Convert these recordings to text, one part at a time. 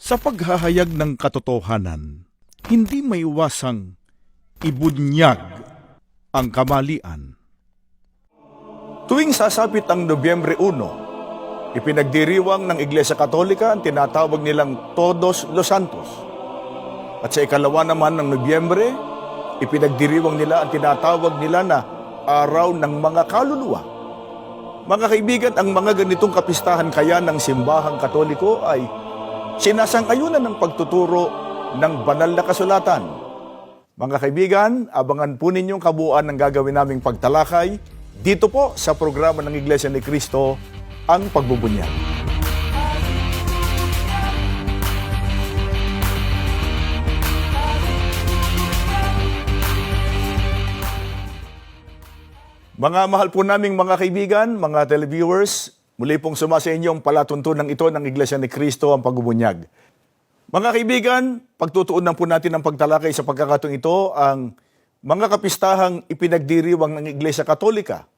Sa paghahayag ng katotohanan, hindi maiwasang ibunyag ang kamalian. Tuwing sasapit ang Nobyembre 1, ipinagdiriwang ng Iglesia Katolika ang tinatawag nilang Todos los Santos. At sa ikalawa naman ng Nobyembre, ipinagdiriwang nila ang tinatawag nila na Araw ng Mga Kaluluwa. Mga kaibigan, ang mga ganitong kapistahan kaya ng simbahang Katoliko ay sinasang-ayunan ng pagtuturo ng banal na kasulatan. Mga kaibigan, abangan po ninyong kabuuan ng gagawin naming pagtalakay dito po sa programa ng Iglesia ni Cristo, ang Pagbubunyag. Mga mahal po naming mga kaibigan, mga televiewers, muli pong sumasa inyong palatuntunan ito ng Iglesia ni Cristo, ang Pagbubunyag. Mga kaibigan, pagtutuunan po natin ang pagtalakay sa pagkakataong ito ang mga kapistahang ipinagdiriwang ng Iglesia Katolika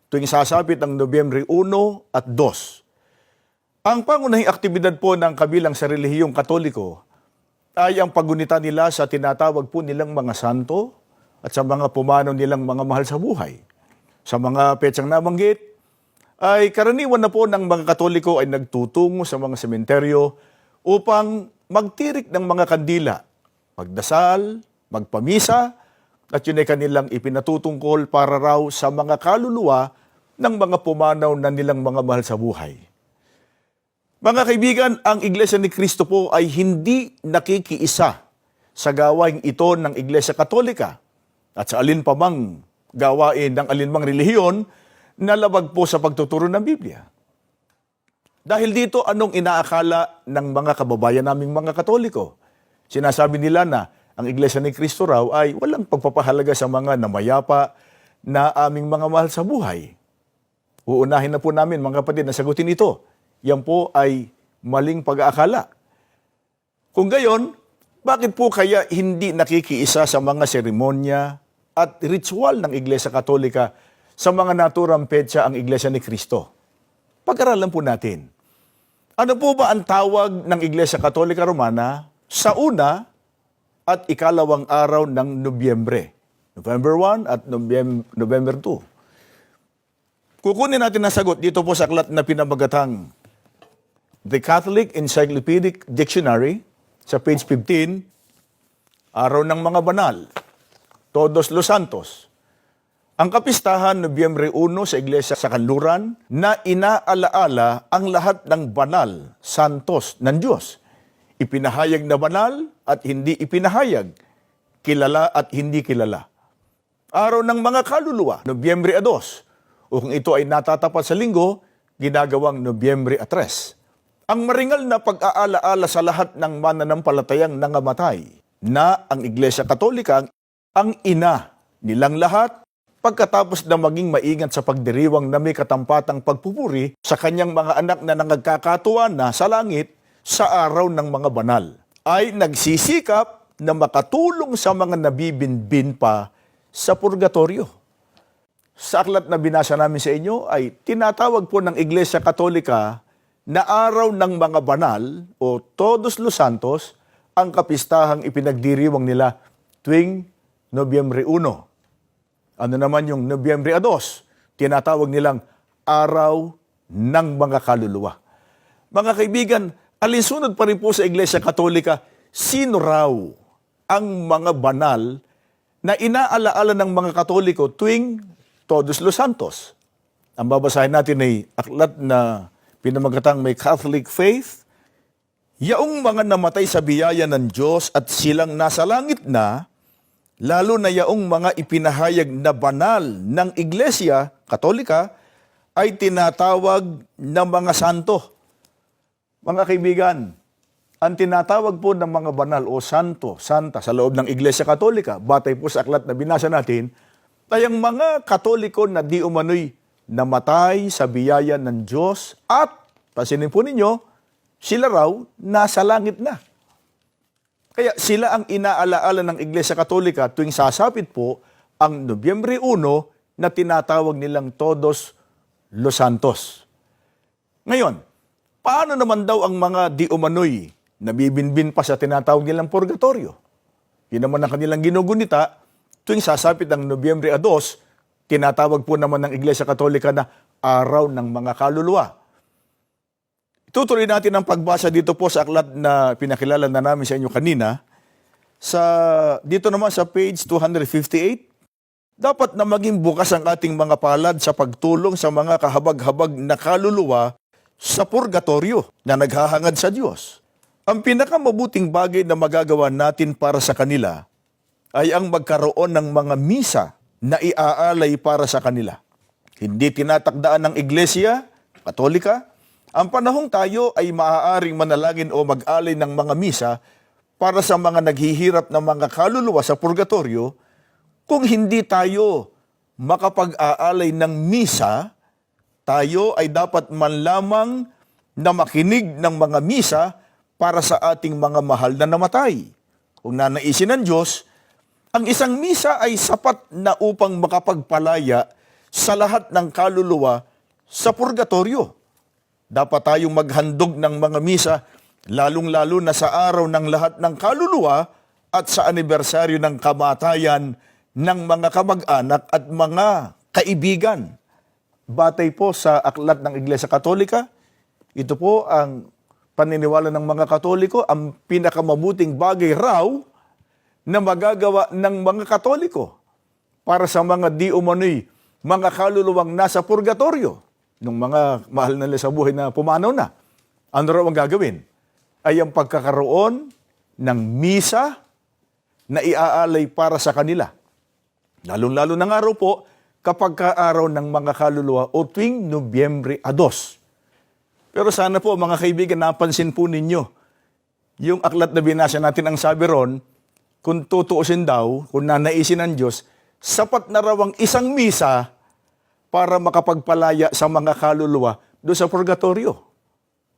tuwing sasapit ang Nobyembre 1 at 2. Ang pangunahing aktibidad po ng kabilang sa relihiyong Katoliko ay ang paggunita nila sa tinatawag po nilang mga santo at sa mga pumanaw nilang mga mahal sa buhay. Sa mga petsang nabanggit, ay karaniwan na po ng mga Katoliko ay nagtutungo sa mga sementeryo upang magtirik ng mga kandila, magdasal, magpamisa, at yun ay kanilang ipinatutungkol para raw sa mga kaluluwa ng mga pumanaw na nilang mga mahal sa buhay. Mga kaibigan, ang Iglesia ni Cristo po ay hindi nakikiisa sa gawain ito ng Iglesia Katolika at sa alin pa mang gawain ng alinmang relihiyon na labag po sa pagtuturo ng Biblia. Dahil dito, anong inaakala ng mga kababayan naming mga Katoliko? Sinasabi nila na ang Iglesia ni Cristo raw ay walang pagpapahalaga sa mga namayapa na aming mga mahal sa buhay. Uunahin na po namin mga kapatid na sagutin ito. Yan po ay maling pag-aakala. Kung gayon, bakit po kaya hindi nakikiisa sa mga seremonya at ritual ng Iglesia Katolika sa mga naturang petsa ang Iglesia ni Cristo? Pag-aralan po natin. Ano po ba ang tawag ng Iglesia Katolika Romana sa una at ikalawang araw ng Nobyembre? November 1 at November 2. Kukunin natin ang sagot dito po sa aklat na pinamagatang The Catholic Encyclopedic Dictionary sa page 15, Araw ng Mga Banal, Todos los Santos. Ang kapistahan Nobyembre 1 sa Iglesia sa Kanluran na inaalaala ang lahat ng banal, santos ng Diyos. Ipinahayag na banal at hindi ipinahayag, kilala at hindi kilala. Araw ng Mga Kaluluwa, Nobyembre 2. O kung ito ay natatapat sa linggo, ginagawang Nobyembre 3. Ang maringal na pag-aalaala sa lahat ng mananampalatayang nangamatay na ang Iglesia Katolika ang ina nilang lahat pagkatapos na maging maingat sa pagdiriwang na may katampatang pagpupuri sa kanyang mga anak na nangagkakatuwa na sa langit sa araw ng mga banal, ay nagsisikap na makatulong sa mga nabibinbin pa sa purgatorio. Sa aklat na binasa namin sa inyo ay tinatawag po ng Iglesia Katolika na araw ng mga banal o Todos los Santos ang kapistahang ipinagdiriwang nila tuwing Nobyembre 1. Ano naman yung Nobyembre 2? Tinatawag nilang Araw ng Mga Kaluluwa. Mga kaibigan, alinsunod pa rin po sa Iglesia Katolika, sino raw ang mga banal na inaalaala ng mga Katoliko tuwing Todos los Santos? Ang babasahin natin ay aklat na pinamagatang may Catholic Faith. Yaong mga namatay sa biyaya ng Diyos at silang nasa langit na, lalo na yaong mga ipinahayag na banal ng Iglesia Katolika, ay tinatawag na mga santo. Mga kaibigan, ang tinatawag po ng mga banal o santo, santa sa loob ng Iglesia Katolika, batay po sa aklat na binasa natin, ay ang mga Katoliko na di umano'y namatay sa biyaya ng Diyos at, pansinin po ninyo, sila raw nasa langit na. Kaya sila ang inaalaala ng Iglesia Katolika tuwing sasapit po ang Nobyembre 1 na tinatawag nilang Todos los Santos. Ngayon, paano naman daw ang mga di umano'y nabibinbin pa sa tinatawag nilang purgatorio. Yun naman ang kanilang ginugunita tuwing sasapit ng Nobyembre 2, tinatawag po naman ng Iglesia Katolika na Araw ng Mga Kaluluwa. Itutuloy natin ang pagbasa dito po sa aklat na pinakilala na namin sa inyo kanina. Dito naman sa page 258, dapat na maging bukas ang ating mga palad sa pagtulong sa mga kahabag-habag na kaluluwa sa purgatorio na naghahangad sa Diyos. Ang pinakamabuting bagay na magagawa natin para sa kanila ay ang magkaroon ng mga misa na iaalay para sa kanila. Hindi tinatakdaan ng Iglesia Katolika ang panahong tayo ay maaaring manalangin o mag-alay ng mga misa para sa mga naghihirap na mga kaluluwa sa purgatorio kung hindi tayo makapag-aalay ng misa. Tayo ay dapat man lamang na makinig ng mga misa para sa ating mga mahal na namatay. Kung nanaisin ng Diyos, ang isang misa ay sapat na upang makapagpalaya sa lahat ng kaluluwa sa purgatorio. Dapat tayong maghandog ng mga misa, lalong-lalo na sa araw ng lahat ng kaluluwa at sa anibersaryo ng kamatayan ng mga kamag-anak at mga kaibigan. Batay po sa aklat ng Iglesia Katolika, ito po ang paniniwala ng mga Katoliko, ang pinakamabuting bagay raw na magagawa ng mga Katoliko para sa mga di umano'y mga kaluluwang nasa purgatorio, ng mga mahal na nila sa buhay na pumanaw na. Ano raw ang gagawin? Ay ang pagkakaroon ng misa na iaalay para sa kanila. Lalong-lalo na nga raw po kapag kaaraw ng mga kaluluwa o tuwing Nobyembre 2. Pero sana po mga kaibigan, napansin po ninyo, yung aklat na binasa natin ang sabi ron, kung tutuusin daw, kung nanaisin ng Diyos, sapat na raw ang isang misa para makapagpalaya sa mga kaluluwa doon sa purgatorio.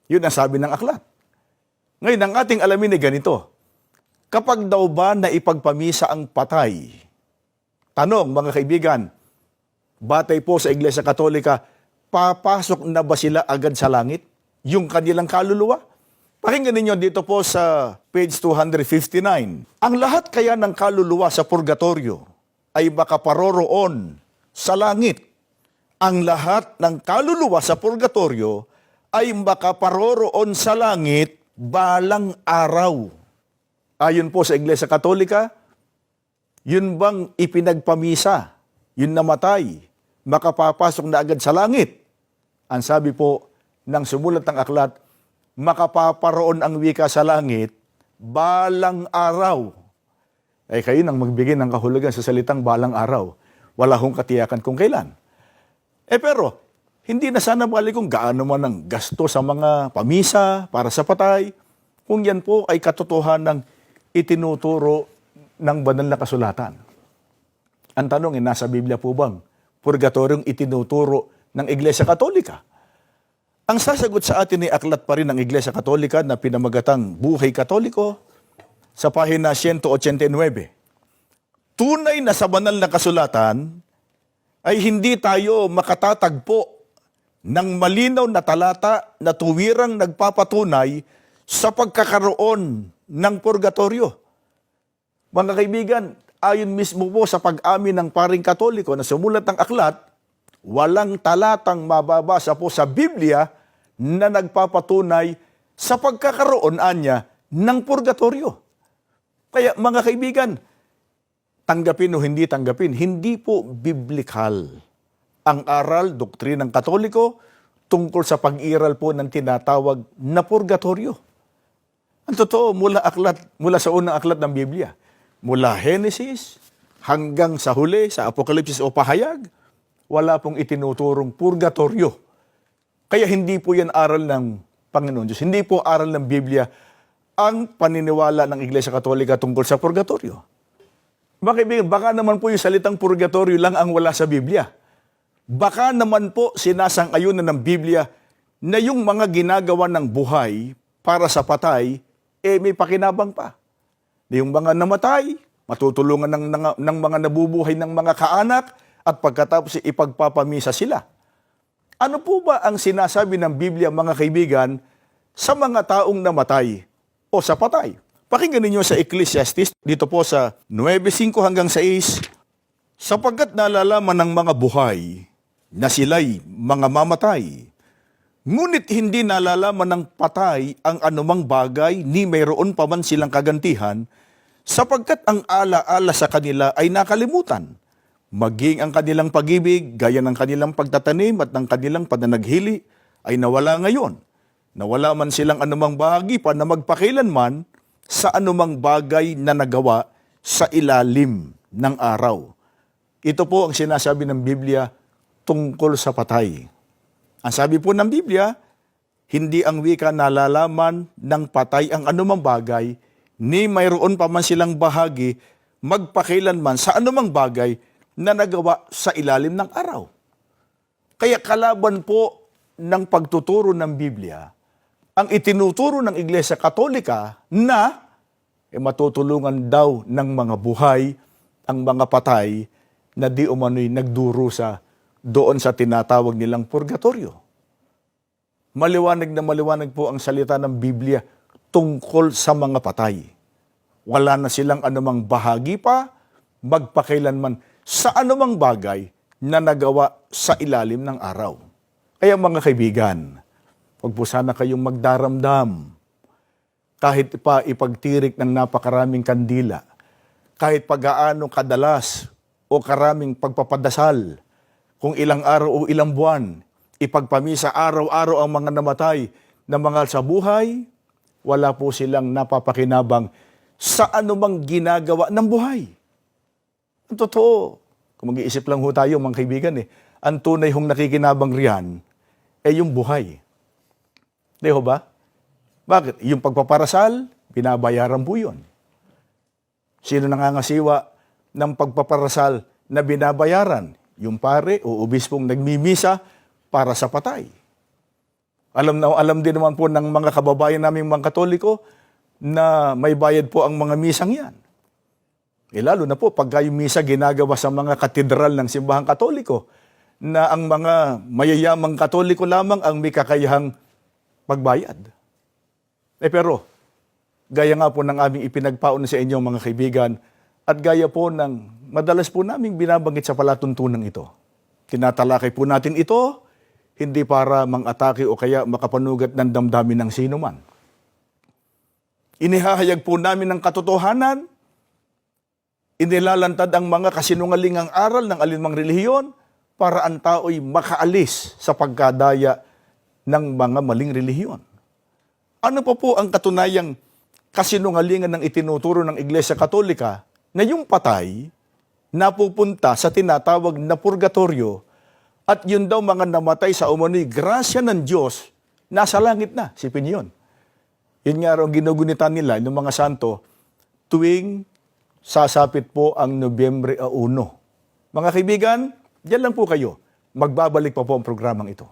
Yun ang sabi ng aklat. Ngayon, ang ating alamin ay ganito. Kapag daw ba na ipagpamisa ang patay, tanong mga kaibigan, batay po sa Iglesia Katolika, papasok na ba sila agad sa langit? Yung kanilang kaluluwa? Pakinggan ninyo dito po sa page 259. Ang lahat kaya ng kaluluwa sa purgatorio ay makaparoroon sa langit. Ang lahat ng kaluluwa sa purgatorio ay makaparoroon sa langit balang araw. Ayon po sa Iglesia Katolika, yun bang ipinagpamisa, yun namatay, makapapasok na agad sa langit? Ang sabi po ng sumulat ng aklat, makapaparoon ang wika sa langit balang araw. Ay kayo nang magbigay ng kahulugan sa salitang balang araw. Wala hong katiyakan kung kailan. Pero, hindi na sana bali kung gaano man ang gasto sa mga pamisa para sa patay, kung yan po ay katotohanan ng itinuturo ng banal na kasulatan. Ang tanong ay nasa Biblia po bang purgatoryong itinuturo ng Iglesia Katolika? Ang sasagot sa atin ay aklat pa rin ng Iglesia Katolika na pinamagatang Buhay Katoliko sa pahina 189. Tunay na sa banal na kasulatan ay hindi tayo makatatagpo ng malinaw na talata na tuwirang nagpapatunay sa pagkakaroon ng purgatorio. Mga kaibigan, ayon mismo po sa pag-amin ng paring Katoliko na sumulat ng aklat, walang talatang mababasa po sa Biblia na nagpapatunay sa pagkakaroon anya ng purgatorio. Kaya mga kaibigan, tanggapin o hindi tanggapin, hindi po biblikal ang aral, doktrinang Katoliko tungkol sa pag-iral po ng tinatawag na purgatorio. Ang totoo, mula sa unang aklat ng Biblia, mula Genesis hanggang sa huli, sa Apokalipsis o Pahayag, wala pong itinuturong purgatorio. Kaya hindi po yan aral ng Panginoon Diyos. Hindi po aral ng Biblia ang paniniwala ng Iglesia Katolika tungkol sa purgatorio. Mga kaibigan, baka naman po yung salitang purgatorio lang ang wala sa Biblia. Baka naman po sinasang-ayunan ng Biblia na yung mga ginagawa ng buhay para sa patay, may pakinabang pa. Yung mga namatay, matutulungan ng mga nabubuhay ng mga kaanak at pagkatapos ipagpapamisa sila. Ano po ba ang sinasabi ng Biblia, mga kaibigan, sa mga taong namatay o sa patay. Pakinggan ninyo sa Ecclesiastes, dito po sa 9:5 hanggang 6, sapagkat nalalaman ng mga buhay na sila'y mga mamatay, ngunit hindi nalalaman ng patay ang anumang bagay ni mayroon pa man silang kagantihan, sapagkat ang ala-ala sa kanila ay nakalimutan. Maging ang kanilang pag-ibig, gaya ng kanilang pagtatanim at ng kanilang pananaghili, ay nawala ngayon. Nawala man silang anumang bahagi pa na magpakilanman sa anumang bagay na nagawa sa ilalim ng araw. Ito po ang sinasabi ng Biblia tungkol sa patay. Ang sabi po ng Biblia, hindi ang wika nalalaman ng patay ang anumang bagay, ni mayroon pa man silang bahagi magpakilanman sa anumang bagay na nagawa sa ilalim ng araw. Kaya kalaban po ng pagtuturo ng Biblia, ang itinuturo ng Iglesia Katolika na matutulungan daw ng mga buhay ang mga patay na di umano'y nagdurusa doon sa tinatawag nilang purgatorio. Maliwanag na maliwanag po ang salita ng Biblia tungkol sa mga patay. Wala na silang anumang bahagi pa, magpakailanman sa anumang bagay na nagawa sa ilalim ng araw. Kaya mga kaibigan, huwag po sana kayong magdaramdam. Kahit pa ipagtirik ng napakaraming kandila, kahit pag-aano kadalas o karaming pagpapadasal, kung ilang araw o ilang buwan, ipagpamisa araw-araw ang mga namatay na mga sa buhay, wala po silang napapakinabang sa anumang ginagawa ng buhay. Ang totoo, kung mag-iisip lang ho tayo mga kaibigan, ang tunay hong nakikinabang riyan ay yung buhay. Di ho ba? Bakit? Yung pagpaparasal, binabayaran po yun. Sino nangangasiwa ng pagpaparasal na binabayaran? Yung pare o obispong nagmimisa para sa patay. Alam din naman po ng mga kababayan naming mga Katoliko na may bayad po ang mga misang yan. Lalo na po pagka yung misa ginagawa sa mga katedral ng simbahang Katoliko na ang mga mayayamang Katoliko lamang ang may kakayahang magbayad. Pero, gaya nga po ng aming ipinagpauna sa inyo mga kaibigan at gaya po ng madalas po naming binabanggit sa palatuntunan ito. Tinatalakay po natin ito hindi para mang-atake o kaya makapanugat ng damdamin ng sino man. Inihahayag po namin ng katotohanan, inilalantad ang mga kasinungalingang aral ng alinmang relihiyon para ang tao'y makaalis sa pagkadaya ng mga maling relihiyon. Ano pa po ang katunayang kasinungalingan ng itinuturo ng Iglesia Katolika na yung patay napupunta sa tinatawag na purgatorio at yun daw mga namatay sa umano'y grasya ng Diyos nasa langit na, sipin yun. Yun nga raw ginugunitan nila ng mga santo tuwing sasapit po ang Nobyembre 1. Mga kaibigan, diyan lang po kayo. Magbabalik pa po ang programang ito.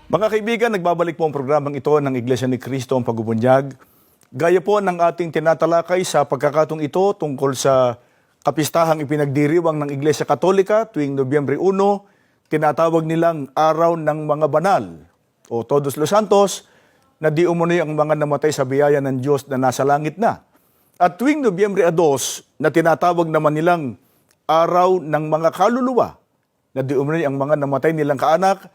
Mga kaibigan, nagbabalik po ang programang ito ng Iglesia ni Cristo ang Pagbubunyag. Gaya po ng ating tinatalakay sa pagkakatong ito tungkol sa kapistahang ipinagdiriwang ng Iglesia Katolika tuwing Nobyembre 1, tinatawag nilang Araw ng Mga Banal o Todos los Santos, na di umunoy ang mga namatay sa biyaya ng Diyos na nasa langit na. At tuwing Nobyembre 2, na tinatawag naman nilang Araw ng Mga Kaluluwa, na di umunoy ang mga namatay nilang kaanak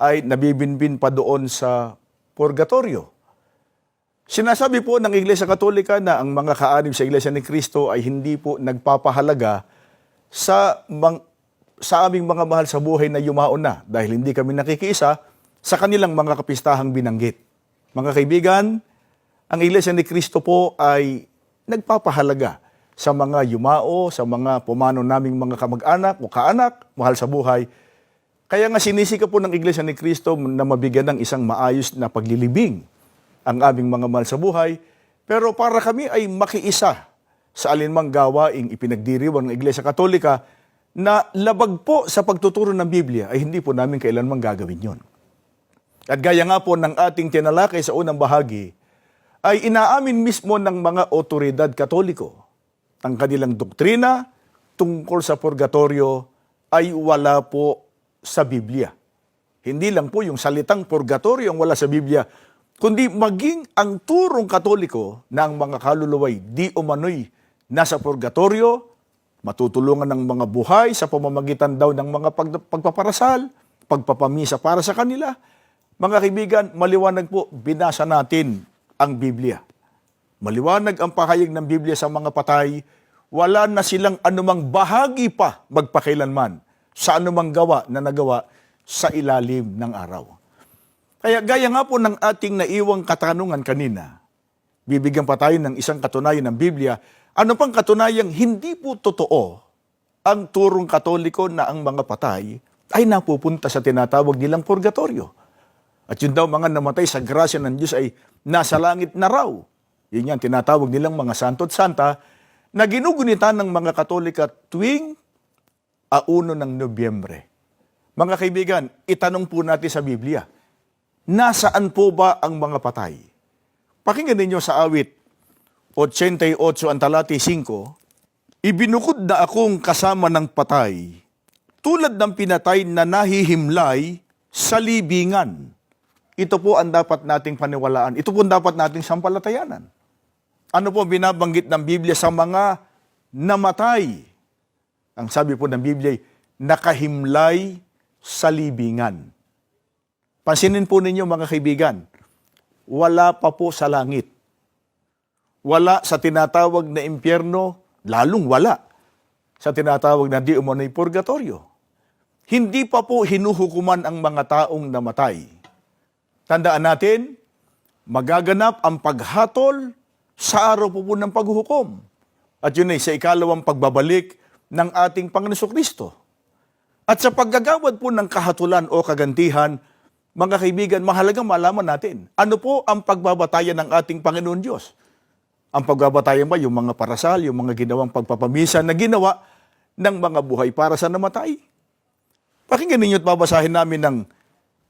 ay nabibinbin pa doon sa purgatorio. Sinasabi po ng Iglesia Katolika na ang mga kaanib sa Iglesia ni Cristo ay hindi po nagpapahalaga sa aming mga mahal sa buhay na yumaon na dahil hindi kami nakikiisa sa kanilang mga kapistahang binanggit. Mga kaibigan, ang Iglesia ni Cristo po ay nagpapahalaga sa mga yumao, sa mga pumanaw naming mga kamag-anak o kaanak, mahal sa buhay. Kaya nga sinisika po ng Iglesia ni Cristo na mabigyan ng isang maayos na paglilibing ang aming mga mahal sa buhay, pero para kami ay makiisa sa alinmang gawaing ipinagdiriwang ng Iglesia Katolika na labag po sa pagtuturo ng Biblia, ay hindi po namin kailanman gagawin yon. At gaya nga po ng ating tinalakay sa unang bahagi, ay inaamin mismo ng mga otoridad Katoliko ang kanilang doktrina tungkol sa purgatorio ay wala po sa Biblia. Hindi lang po yung salitang purgatorio ang wala sa Biblia, kundi maging ang turong Katoliko na ang mga kaluluway di umano'y nasa purgatorio, matutulungan ng mga buhay sa pamamagitan daw ng mga pagpaparasal, pagpapamisa para sa kanila. Mga kaibigan, maliwanag po, binasa natin ang Biblia. Maliwanag ang pahayag ng Biblia sa mga patay, wala na silang anumang bahagi pa magpakailanman sa anumang gawa na nagawa sa ilalim ng araw. Kaya gaya nga po ng ating naiwang katanungan kanina, bibigyan pa tayo ng isang katunayan ng Biblia, ano pang katunayang hindi po totoo ang turong Katoliko na ang mga patay ay napupunta sa tinatawag nilang purgatorio. At yun daw mga namatay sa grasya ng Diyos ay nasa langit na raw. Yun yan, tinatawag nilang mga santo at santa na ginugunita ng mga Katolika tuwing 1 ng Nobyembre. Mga kaibigan, itanong po natin sa Biblia, nasaan po ba ang mga patay? Pakinggan ninyo sa awit 88 ang talati 5, ibinukod na akong kasama ng patay, tulad ng pinatay na nahihimlay sa libingan. Ito po ang dapat nating paniwalaan. Ito po ang dapat nating sampalatayanan. Ano po binabanggit ng Biblia sa mga namatay? Ang sabi po ng Biblia, nakahimlay sa libingan. Pansinin po ninyo mga kaibigan, wala pa po sa langit. Wala sa tinatawag na impyerno, lalong wala sa tinatawag na di umano'y purgatorio. Hindi pa po hinuhukuman ang mga taong namatay. Tandaan natin, magaganap ang paghatol sa araw po ng paghuhukom. At yun ay sa ikalawang pagbabalik ng ating Panginoon Jesucristo. At sa paggagawad po ng kahatulan o kagantihan, mga kaibigan, mahalagang malaman natin, ano po ang pagbabatayan ng ating Panginoon Diyos? Ang pagbabatayan ba yung mga parasal, yung mga ginawang pagpapamisa na ginawa ng mga buhay para sa namatay? Pakinggan ninyo at babasahin namin ng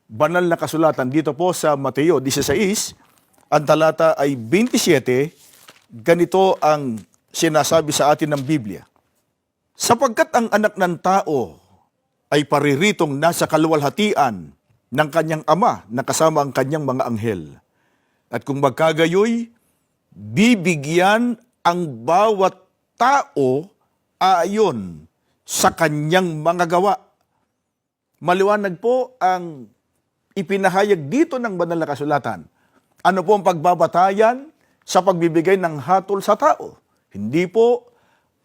banal na kasulatan dito po sa Mateo 16, ang talata ay 27, ganito ang sinasabi sa atin ng Biblia. Sapagkat ang anak ng tao ay pariritong nasa kaluwalhatian ng kanyang ama na kasama ang kanyang mga anghel. At kung magkagayoy, bibigyan ang bawat tao ayon sa kanyang mga gawa. Maliwanag po ang ipinahayag dito ng banal na kasulatan. Ano po ang pagbabatayan sa pagbibigay ng hatol sa tao? Hindi po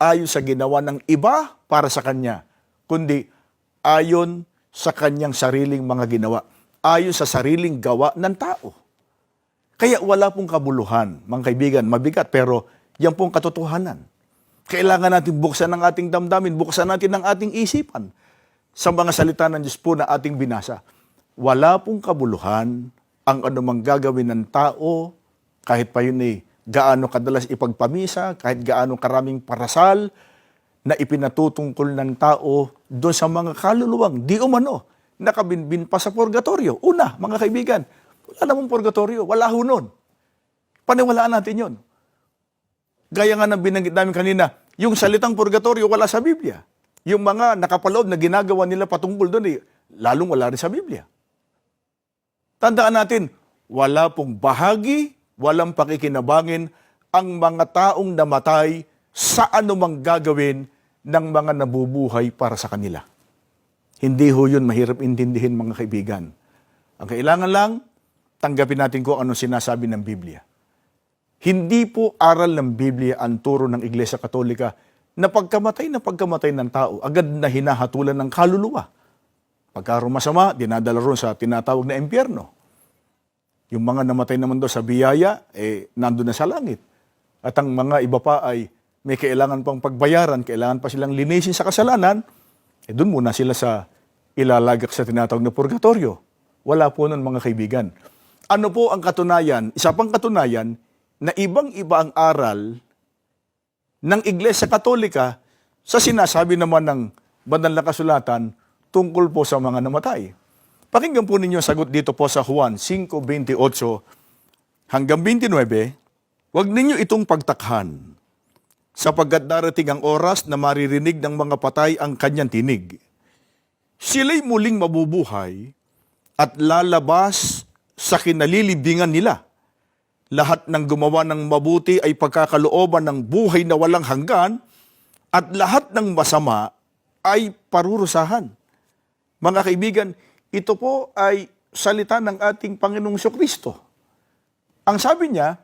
ayon sa ginawa ng iba para sa kanya, kundi ayon sa kanyang sariling mga ginawa, ayon sa sariling gawa ng tao. Kaya wala pong kabuluhan, mga kaibigan, mabigat, pero yan pong katotohanan. Kailangan natin buksan ang ating damdamin, buksan natin ang ating isipan sa mga salita ng Diyos po na ating binasa. Wala pong kabuluhan ang anumang gagawin ng tao, kahit pa yun gaano kadalas ipagpamisa, kahit gaano karaming parasal na ipinatutungkol ng tao doon sa mga kaluluwang di umano nakabinbin pa sa purgatorio. Una, mga kaibigan, wala namang purgatorio, wala ho nun. Paniwalaan natin yun. Gaya nga ng binanggit namin kanina, yung salitang purgatorio wala sa Biblia. Yung mga nakapaloob na ginagawa nila patungkol doon, lalong wala rin sa Biblia. Tandaan natin, wala pong bahagi, walang pakikinabangin ang mga taong namatay sa anumang gagawin ng mga nabubuhay para sa kanila. Hindi ho yun mahirap intindihin, mga kaibigan. Ang kailangan lang, tanggapin natin kung anong sinasabi ng Biblia. Hindi po aral ng Biblia ang turo ng Iglesia Katolika na pagkamatay ng tao, agad na hinahatulan ng kaluluwa. Pagka masama, dinadala ron sa tinatawag na impyerno. Yung mga namatay naman doon sa biyaya, nandun na sa langit. At ang mga iba pa ay may kailangan pang pagbayaran, kailangan pa silang linisin sa kasalanan, doon muna sila sa ilalagak sa tinatawag na purgatorio. Wala po nun, mga kaibigan. Ano po ang katunayan? Isa pang katunayan na ibang-iba ang aral ng Iglesia Katolika sa sinasabi naman ng banal na kasulatan tungkol po sa mga namatay. Pakinggan po ninyo sagot dito po sa Juan 5:28 hanggang 29. Huwag ninyo itong pagtakhan. sapagkat darating ang oras na maririnig ng mga patay ang kanyang tinig. Sila'y muling mabubuhay at lalabas sa kinalilibingan nila. Lahat ng gumawa ng mabuti ay pagkakalooban ng buhay na walang hanggan at lahat ng masama ay parurusahan. Mga kaibigan, ito po ay salita ng ating Panginoong Kristo. Ang sabi niya,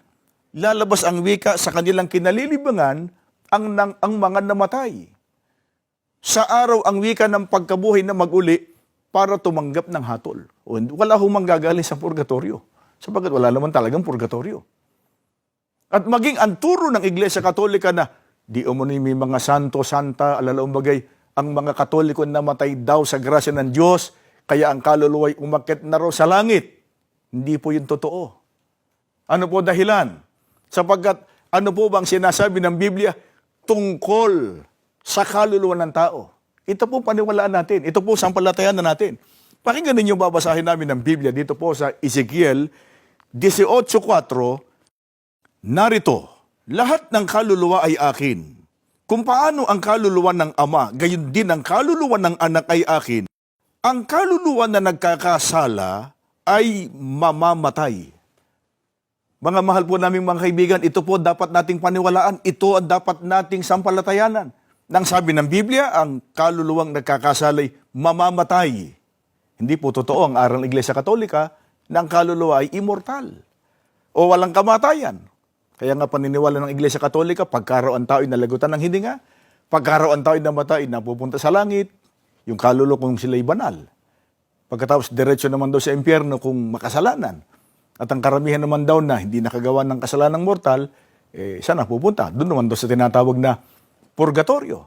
lalabas ang wika sa kanilang kinalilibangan ang mga namatay. Sa araw ang wika ng pagkabuhay na maguli para tumanggap ng hatol. Wala humang gagaling sa purgatorio, sapagkat wala naman talagang purgatorio. At maging ang turo ng Iglesia Katolika na di umano'y may mga santo, santa, alalaong bagay, ang mga Katoliko namatay daw sa grasya ng Diyos, kaya ang kaluluwa'y umakyat na raw sa langit. Hindi po yun totoo. Ano po dahilan? Sapagkat ano po bang sinasabi ng Biblia tungkol sa kaluluwa ng tao? Ito po paniwalaan natin. Ito po sampalatayan na natin. Pakinggan ninyo, babasahin namin ng Biblia dito po sa Ezekiel 18:4. Narito, lahat ng kaluluwa ay akin. Kung paano ang kaluluwa ng ama, gayon din ang kaluluwa ng anak ay akin. Ang kaluluwa na nagkakasala ay mamamatay. Mga mahal po naming mga kaibigan, ito po dapat nating paniwalaan. Ito ang dapat nating sampalatayanan. Nang sabi ng Biblia, ang kaluluwang nagkakasalay mamamatay. Hindi po totoo ang aral ng Iglesia Katolika na ang kaluluwa ay immortal o walang kamatayan. Kaya nga paniniwala ng Iglesia Katolika, pagkaraw ang tao'y nalagutan ng hininga, pagkaraw ang tao'y namatay, napupunta sa langit, yung kaluluwa kung sila'y banal. Pagkatapos diretso naman daw sa impyerno kung makasalanan. At ang karamihan naman daw na hindi nakagawa ng kasalanang mortal, saan napupunta? Doon naman daw sa tinatawag na purgatorio.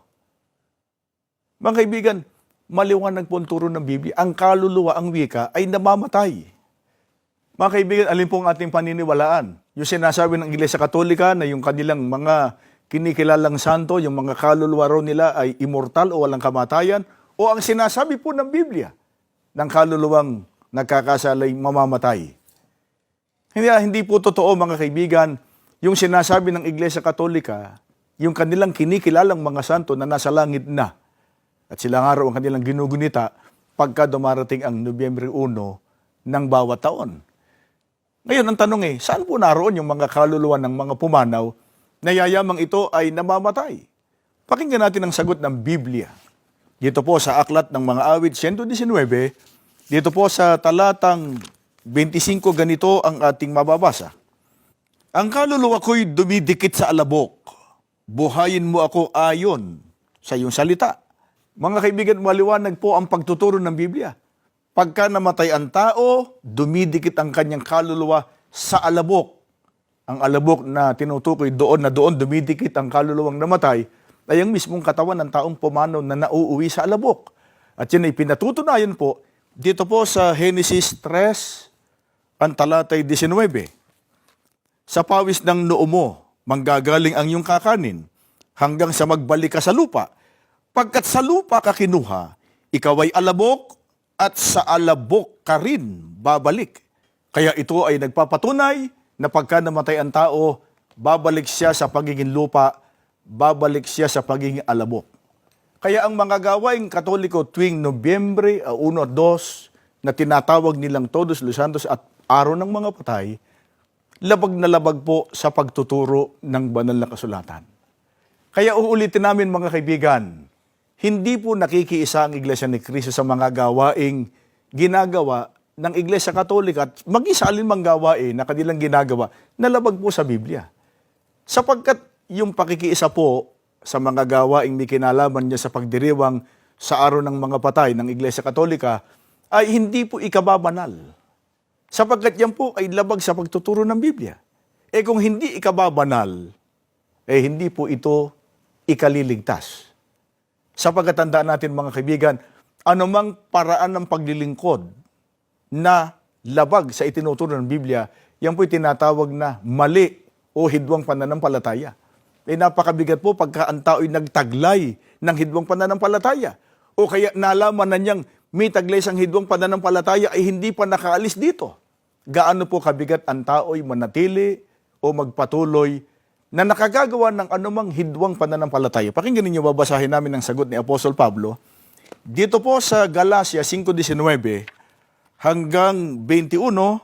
Mga kaibigan, maliwanag po ang turo ng Biblia. Ang kaluluwa, ang wika, ay namamatay. Mga kaibigan, alin po ang ating paniniwalaan? Yung sinasabi ng Iglesia Katolika na yung kanilang mga kinikilalang santo, yung mga kaluluwa raw nila ay immortal o walang kamatayan, o ang sinasabi po ng Biblia ng kaluluwang nagkakasalay mamamatay. Hindi po totoo, mga kaibigan, yung sinasabi ng Iglesia Katolika, yung kanilang kinikilalang mga santo na nasa langit na, at silang araw ang kanilang ginugunita pagka dumarating ang Nobyembre 1 ng bawat taon. Ngayon, ang tanong saan po naroon yung mga kaluluwa ng mga pumanaw na yayamang ito ay namamatay? Pakinggan natin ang sagot ng Biblia. Dito po sa Aklat ng Mga Awit 119, dito po sa talatang 25, ganito ang ating mababasa. Ang kaluluwa ko'y dumidikit sa alabok. Buhayin mo ako ayon sa iyong salita. Mga kaibigan, maliwanag po ang pagtuturo ng Biblia. Pagka namatay ang tao, dumidikit ang kanyang kaluluwa sa alabok. Ang alabok na tinutukoy doon dumidikit ang kaluluwang namatay ay ang mismong katawan ng taong pumanaw na nauuwi sa alabok. At yan ay pinatutunayan po dito po sa Genesis 3, ang talatay 19. Sa pawis ng noo mo, manggagaling ang iyong kakanin, hanggang sa magbalik ka sa lupa. Pagkat sa lupa ka kinuha, ikaw ay alabok, at sa alabok ka rin babalik. Kaya ito ay nagpapatunay na pagka namatay ang tao, babalik siya sa pagiging lupa, babalik siya sa pagiging alabok. Kaya ang mga gawaing Katoliko tuwing Nobyembre 1 at 2 na tinatawag nilang Todos los Santos at Araw ng mga Patay, labag na labag po sa pagtuturo ng banal na kasulatan. Kaya uulitin namin, mga kaibigan, hindi po nakikiisa ang Iglesia ni Cristo sa mga gawaing ginagawa ng Iglesia Katolika at mag-isa alinmang gawain na kanilang ginagawa na labag po sa Biblia. Sapagkat yung pakikiisa po sa mga gawaing may kinalaman niya sa pagdiriwang sa Araw ng mga Patay ng Iglesia Katolika ay hindi po ikababanal. Sapagkat yan po ay labag sa pagtuturo ng Biblia. Kung hindi ikababanal, hindi po ito ikaliligtas. Sapagkat tandaan natin, mga kaibigan, anumang paraan ng paglilingkod na labag sa itinuturo ng Biblia, yan po tinatawag na mali o hidwang pananampalataya. Napakabigat po pagka ang tao'y nagtaglay ng hidwang pananampalataya. O kaya nalaman na niyang may taglay sang hidwang pananampalataya ay hindi pa nakaalis dito. Gaano po kabigat ang tao'y manatili o magpatuloy na nakagagawa ng anumang hidwang pananampalataya. Pakinggan ninyo, babasahin namin ang sagot ni Apostol Pablo. Dito po sa Galacia 5:19 hanggang 21,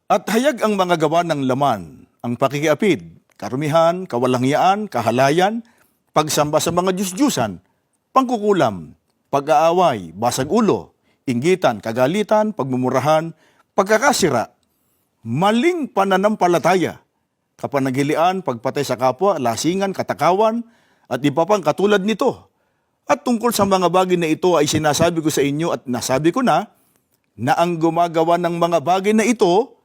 at hayag ang mga gawa ng laman, ang pakikiapid, karumihan, kawalangyaan, kahalayan, pagsamba sa mga Diyos-Diyusan, pangkukulam, pag-aaway, basag ulo, inggitan, kagalitan, pagmumurahan, pagkakasira, maling pananampalataya, kapanagilian, pagpatay sa kapwa, lasingan, katakawan, at iba pang katulad nito. At tungkol sa mga bagay na ito ay sinasabi ko sa inyo at nasabi ko na ang gumagawa ng mga bagay na ito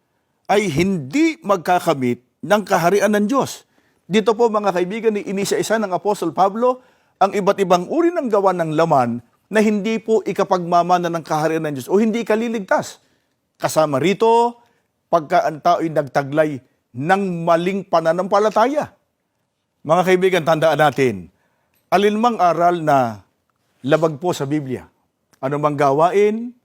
ay hindi magkakamit ng kaharian ng Diyos. Dito po mga kaibigan, inisa-isa ng Apostol Pablo ang iba't ibang uri ng gawa ng laman na hindi po ikapagmamana ng kaharian ng Diyos o hindi ikaliligtas. Kasama rito, pagka ang tao'y nagtaglay ng maling pananampalataya. Mga kaibigan, tandaan natin, alinmang aral na labag po sa Biblia, anumang gawain,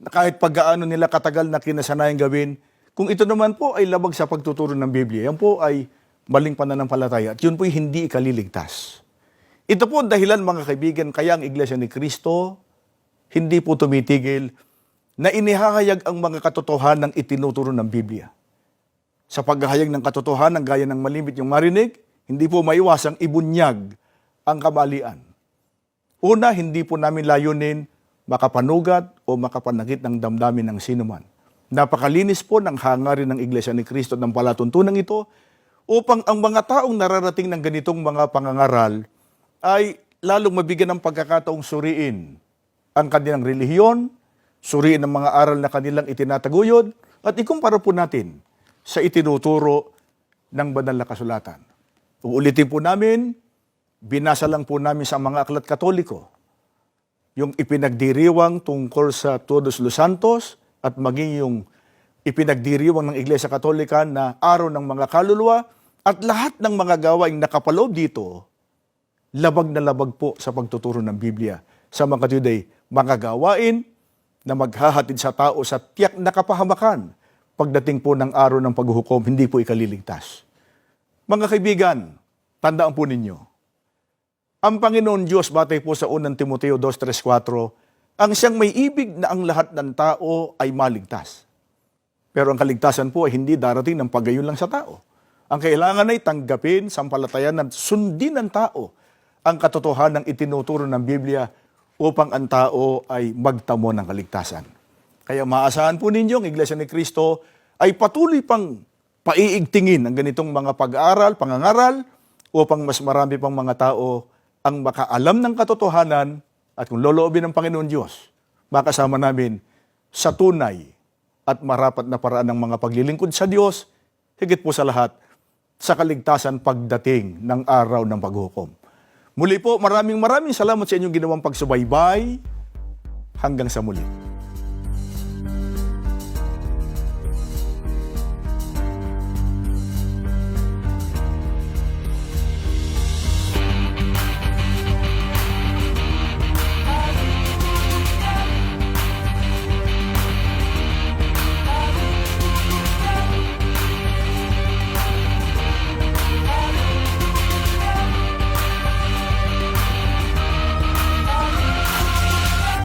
na kahit pagkaano nila katagal na kinasanayan gawin, kung ito naman po ay labag sa pagtuturo ng Biblia, yan po ay maling pananampalataya at yun po ay hindi ikaliligtas. Ito po ang dahilan mga kaibigan, kaya ang Iglesia ni Cristo hindi po tumitigil na inihahayag ang mga katotohanan ng itinuturo ng Biblia. Sa paghahayag ng katotohanan, gaya ng malimit yung marinig, hindi po maiwasang ibunyag ang kamalian. Una, hindi po namin layunin makapanugat o makapanakit ng damdamin ng sinuman. Napakalinis po ng hangarin ng Iglesia ni Cristo ng palatuntunan ito upang ang mga taong nararating ng ganitong mga pangangaral ay lalong mabigyan ng pagkakataong suriin ang kanilang relihiyon, suriin ang mga aral na kanilang itinataguyod, at ikumpara po natin sa itinuturo ng banal na kasulatan. Uulitin po namin, binasa lang po namin sa mga aklat Katoliko yung ipinagdiriwang tungkol sa Todos los Santos at maging yung ipinagdiriwang ng Iglesia Katolika na araw ng mga kaluluwa at lahat ng mga gawaing nakapaloob dito, labag na labag po sa pagtuturo ng Biblia. Sa mga today, mga gawain na maghahatid sa tao sa tiyak na kapahamakan pagdating po ng araw ng paghuhukom, hindi po ikaliligtas. Mga kaibigan, tandaan po ninyo, ang Panginoon Diyos, batay po sa 1 Timoteo 2:3-4, ang siyang may ibig na ang lahat ng tao ay maligtas. Pero ang kaligtasan po ay hindi darating ng paggayon lang sa tao. Ang kailangan ay tanggapin, sampalatayan at sundin ng tao ang katotohanan ng itinuturo ng Biblia upang ang tao ay magtamo ng kaligtasan. Kaya maasahan po ninyo, ang Iglesia ni Cristo ay patuloy pang paiigtingin ang ganitong mga pag-aaral, pangangaral, upang mas marami pang mga tao ang makaalam ng katotohanan at kung loloobin ng Panginoon Diyos, makasama namin sa tunay at marapat na paraan ng mga paglilingkod sa Diyos, higit po sa lahat, sa kaligtasan pagdating ng araw ng paghukom. Muli po, maraming salamat sa inyong ginawang pagsubaybay. Hanggang sa muli.